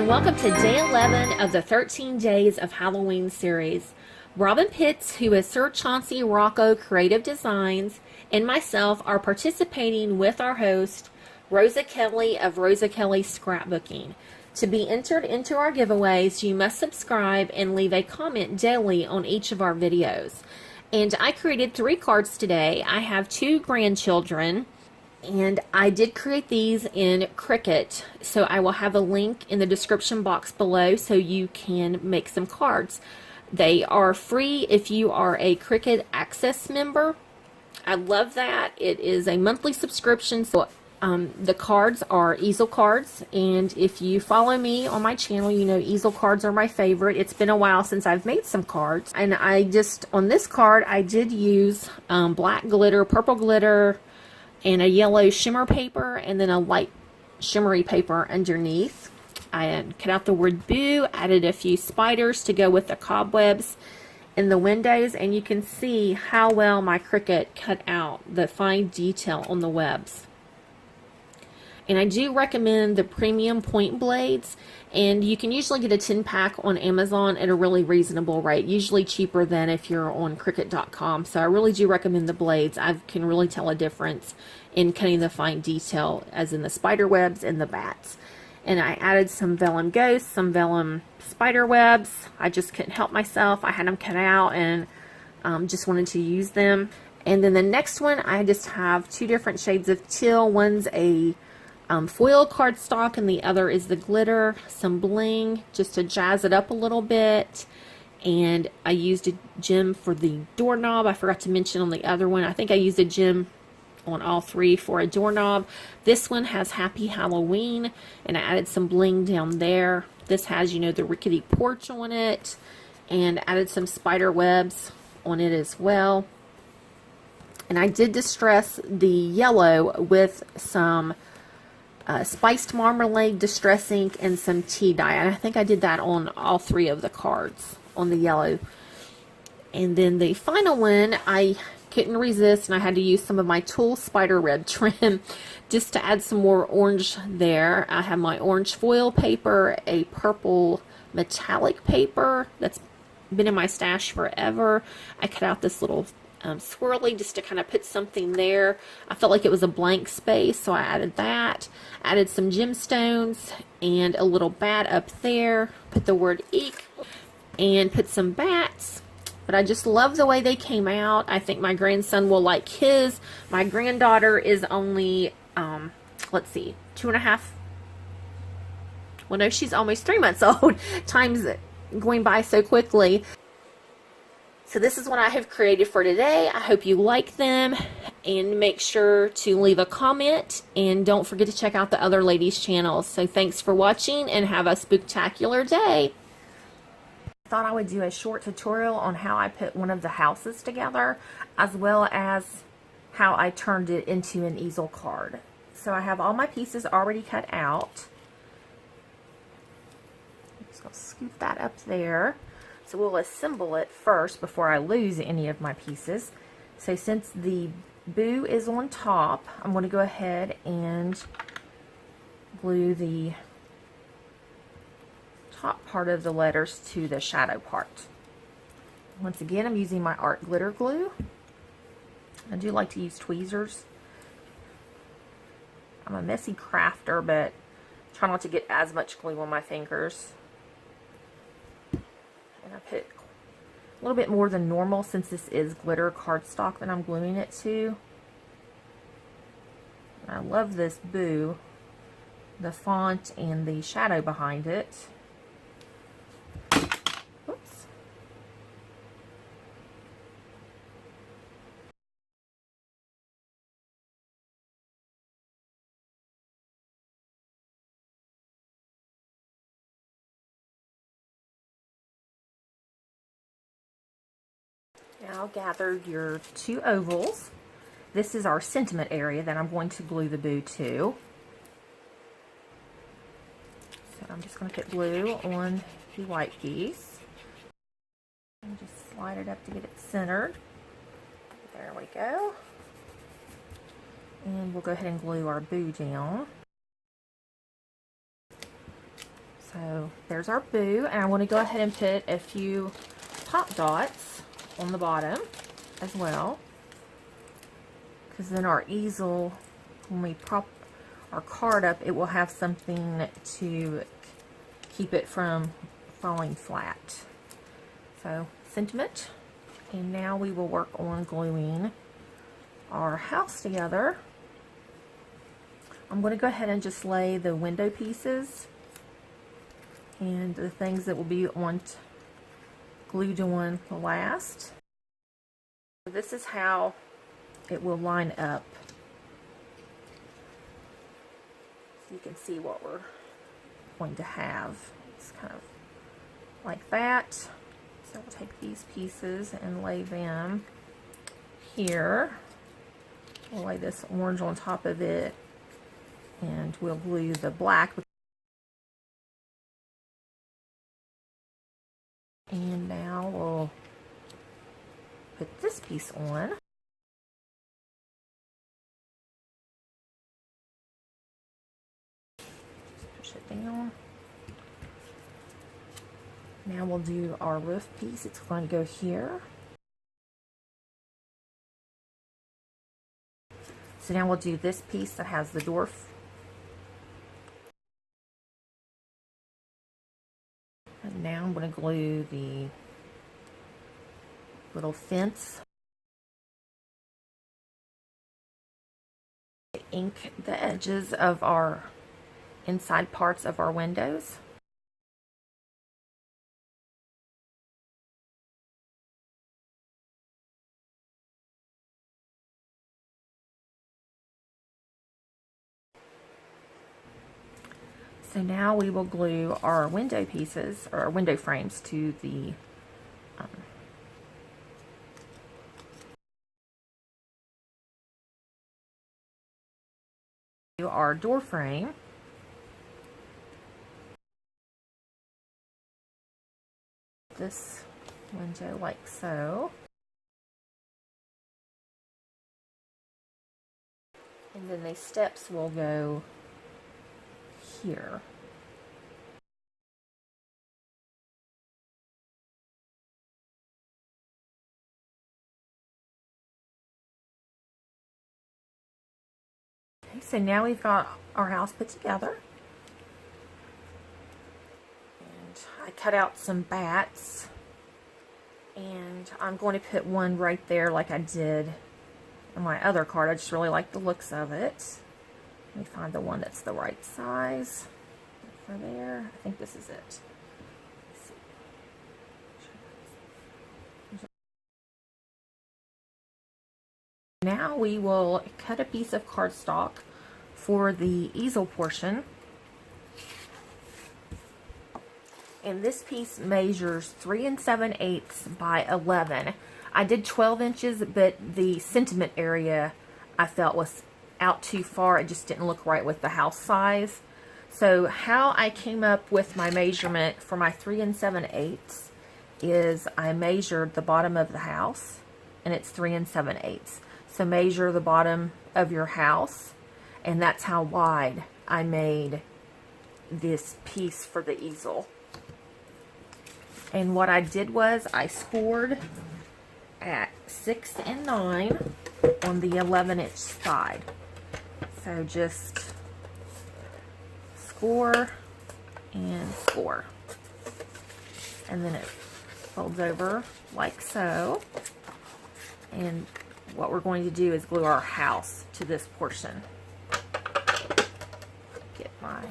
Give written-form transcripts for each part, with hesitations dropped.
Welcome to day 11 of the 13 Days of Halloween series. Robyn Pitts, who is Sir Chauncey Rocco Creative Designs, and myself are participating with our host, Rosa Kelly of Rosa Kelly Scrapbooking. To be entered into our giveaways, you must subscribe and leave a comment daily on each of our videos. And I created 3 cards today. I have 2 grandchildren, and I did create these in Cricut, so I will have a link in the description box below so you can make some cards. They are free if you are a Cricut Access member. I love that. It is a monthly subscription, so the cards are easel cards, and if you follow me on my channel, you know easel cards are my favorite. It's been a while since I've made some cards, and on this card I did use black glitter, purple glitter, and a yellow shimmer paper, and then a light shimmery paper underneath. I cut out the word boo, added a few spiders to go with the cobwebs in the windows, and you can see how well my Cricut cut out the fine detail on the webs. And I do recommend the premium point blades, and you can usually get a 10-pack on Amazon at a really reasonable rate, usually cheaper than if you're on Cricut.com. So I really do recommend the blades. I can really tell a difference in cutting the fine detail, as in the spider webs and the bats. And I added some vellum ghosts, some vellum spider webs. I just couldn't help myself. I had them cut out and just wanted to use them. And then the next one, I just have 2 different shades of teal. One's a foil cardstock, and the other is the glitter, some bling just to jazz it up a little bit. And I used a gem for the doorknob. I forgot to mention on the other one, I think I used a gem on all 3 for a doorknob. This one has Happy Halloween, and I added some bling down there. This has, you know, the rickety porch on it, and added some spider webs on it as well. And I did distress the yellow with some spiced marmalade distress ink and some tea dye, and I think I did that on all 3 of the cards on the yellow. And then the final one, I couldn't resist, and I had to use some of my Tulle spider web trim just to add some more orange there. I have my orange foil paper, a purple metallic paper that's been in my stash forever. I cut out this little swirly just to kind of put something there. I felt like it was a blank space, so I added that. Added some gemstones and a little bat up there. Put the word eek and put some bats. But I just love the way they came out. I think my grandson will like his. My granddaughter is only, let's see, 2.5. Well, no, she's almost 3 months old. Time's going by so quickly. So this is what I have created for today. I hope you like them, and make sure to leave a comment, and don't forget to check out the other ladies' channels. So thanks for watching, and have a spooktacular day. I thought I would do a short tutorial on how I put one of the houses together, as well as how I turned it into an easel card. So I have all my pieces already cut out. I'm just going to scoop that up there. So we'll assemble it first before I lose any of my pieces. So since the boo is on top, I'm going to go ahead and glue the top part of the letters to the shadow part. Once again, I'm using my art glitter glue. I do like to use tweezers. I'm a messy crafter, but try not to get as much glue on my fingers. And I put a little bit more than normal since this is glitter cardstock that I'm gluing it to. I love this boo, the font and the shadow behind it. Oops. Now gather your 2 ovals. This is our sentiment area that I'm going to glue the boo to. I'm just going to put glue on the white piece. And just slide it up to get it centered. There we go. And we'll go ahead and glue our boo down. So there's our boo, and I want to go ahead and put a few top dots on the bottom as well, because then our easel, when we prop our card up, it will have something to keep it from falling flat. So sentiment, and now we will work on gluing our house together. I'm going to go ahead and just lay the window pieces and the things that will be glued on last. This is how it will line up. So you can see what we're going to have. It's kind of like that. So we'll take these pieces and lay them here. We'll lay this orange on top of it, and we'll glue the black. And now we'll put this piece on. Push it down. Now we'll do our roof piece. It's going to go here. So now we'll do this piece that has the door. And now I'm going to glue the little fence. Ink the edges of our inside parts of our windows. So now we will glue our window pieces, or our window frames, to the our door frame. This window like so. And then the steps will go here. Okay, so now we've got our house put together. And I cut out some bats, and I'm going to put one right there like I did on my other card. I just really like the looks of it. Let me find the one that's the right size for there. I think this is it. Now we will cut a piece of cardstock for the easel portion. And this piece measures 3 7/8 by 11. I did 12 inches, but the sentiment area I felt was out too far. It just didn't look right with the house size. So how I came up with my measurement for my 3 7/8 is I measured the bottom of the house, and it's 3 7/8. So measure the bottom of your house, and that's how wide I made this piece for the easel. And what I did was I scored at 6 and 9 on the 11-inch side. So just score and score. And then it folds over like so. And what we're going to do is glue our house to this portion. Get my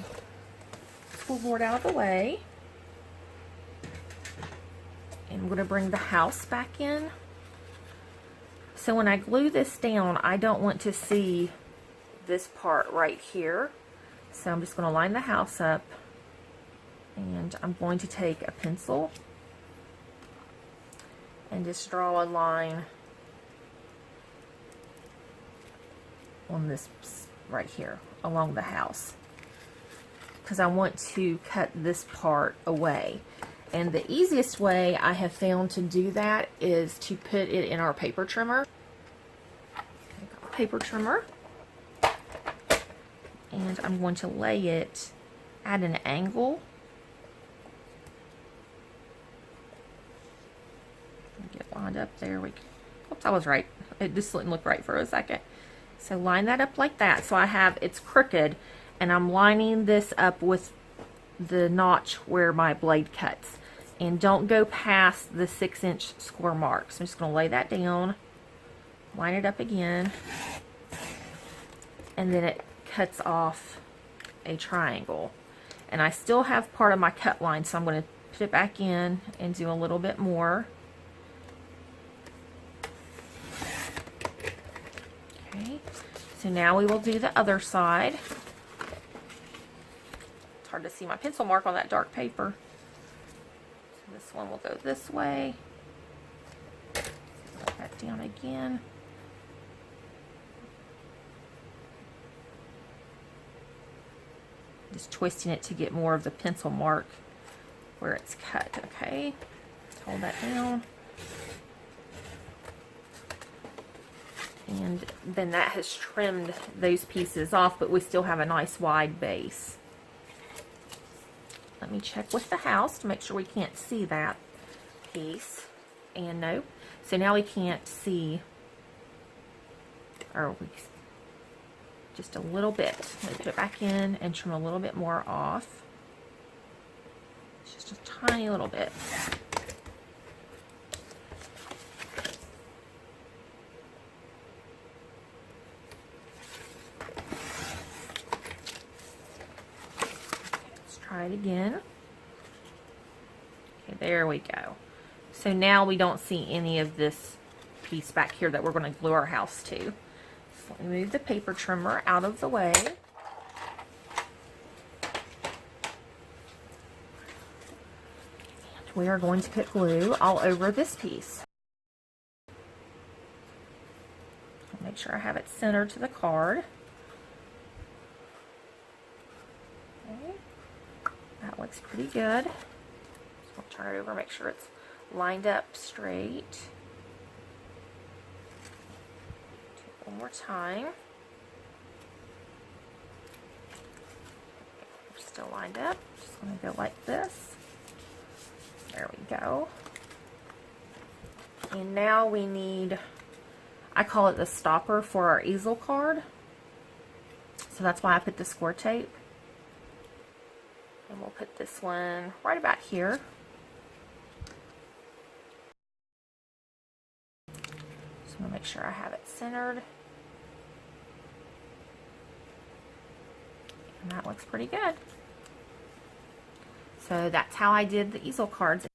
spool board out of the way. And I'm going to bring the house back in. So when I glue this down, I don't want to see this part right here. So I'm just going to line the house up, and I'm going to take a pencil and just draw a line on this right here along the house. because I want to cut this part away. And the easiest way I have found to do that is to put it in our paper trimmer. Paper trimmer. And I'm going to lay it at an angle. Get lined up there. Oops, I was right. It just didn't look right for a second. So line that up like that. So I have, it's crooked, and I'm lining this up with the notch where my blade cuts. And don't go past the 6-inch score mark. So I'm just going to lay that down, line it up again, and then it cuts off a triangle. And I still have part of my cut line, so I'm going to put it back in and do a little bit more. Okay, so now we will do the other side. It's hard to see my pencil mark on that dark paper. So this one will go this way. Put that down again. Just twisting it to get more of the pencil mark where it's cut. Okay, hold that down. And then that has trimmed those pieces off, but we still have a nice wide base. Let me check with the house to make sure we can't see that piece. And no. So now we can't see, or we just a little bit. Let me put it back in and trim a little bit more off. Just a tiny little bit. Let's try it again. Okay, there we go. So now we don't see any of this piece back here that we're going to glue our house to. So let me move the paper trimmer out of the way. And we are going to put glue all over this piece. Make sure I have it centered to the card. Okay. That looks pretty good. So I'll turn it over, make sure it's lined up straight. One more time. We're still lined up. Just going to go like this. There we go. And now we need, I call it the stopper for our easel card. So that's why I put the score tape. And we'll put this one right about here. Just want to make sure I have it centered. And that looks pretty good. So that's how I did the easel cards.